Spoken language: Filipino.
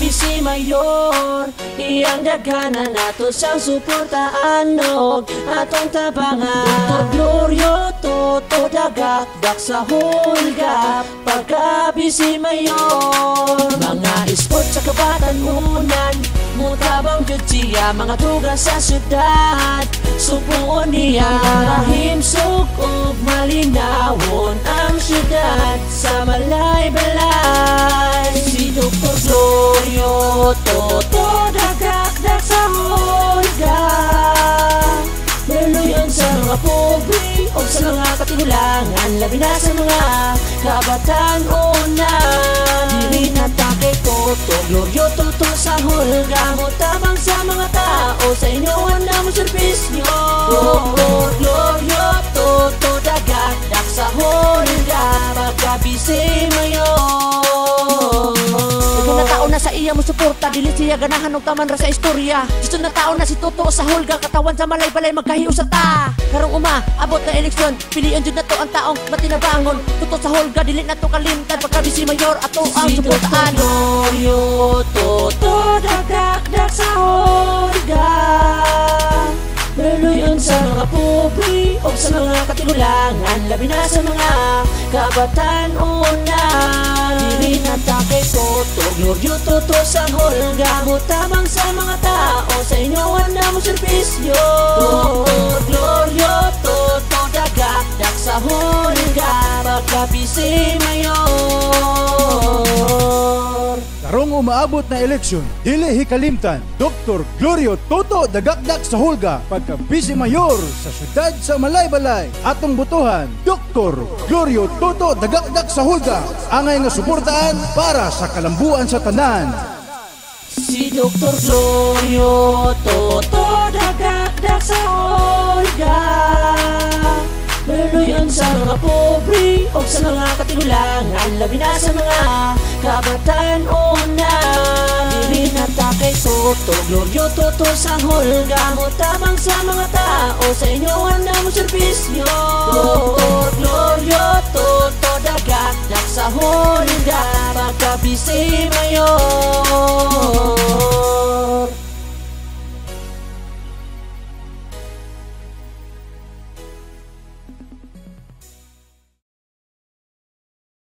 Pagkabisi mayor, iyang daghanan nato siyang suportaan og atong tabangan. Dr. Glorio Toto dagakdak sa hulga. Pagkabisi mayor, mga sport sa kabatanunan, mutabang jud siya mga tugas sa syudad. Supuon niya rahimsog ug malinawon ang syudad sa malay-balay. Si Dr. Glorio Toto dagakdak sa hulga. Naluyon sa mga pobre o sa mga katigulangan, labi na sa mga kabatanunan. Dili natake Toto Glorio Toto sa hulga. Mutabang sa mga tao, sa inyoan na mo servisyo. Dr. Glorio Toto dagakdak sa hulga. Pagkabisi mayor, na tao na sa iya mo suporta, dili siya ganahan og taman ra sa istorya. Gusto na tao na si Toto sa hulga, katawan sa malay-balay magkahiyo sa ta. Karong abot na eleksyon, pilion jud na to ang taong matinabangon. Toto sa hulga, dili na to kalimtan. Pagkabisi mayor ato ang suportaan. Si Glorio Toto dagakdak sa hulga. Naluyon sa mga pobre o sa mga katigulangan, labi na sa mga kabatanunan. Dili natake Toto Glorio Toto sa hulga. Mutabang sa mga tao, sa inyoan na mo servisyo. Dr. Glorio Toto dagakdak sa hulga. Pagkabisi mayor, Karong umaabot na eleksyon, dili hikalimtan, Dr. Glorio Toto dagakdak sa hulga. Pagkabisi mayor sa syudad sa Malay-Balay, atong butuhan Dr. Glorio Toto dagakdak sa hulga. Angay nga suportaan para sa kalambuan sa tanan. si Dr. Glorio Toto dagakdak sa hulga. Naluyon sa mga pobre o sa mga katigulangan, labi na sa mga kabatanunan. Dili natake Toto Glorio Toto sa hulga. Mutabang sa mga tao, sa inyoan na mo servisyo. Dr. Glorio Toto dagakdak sa hulga. Pagkabisi mayor.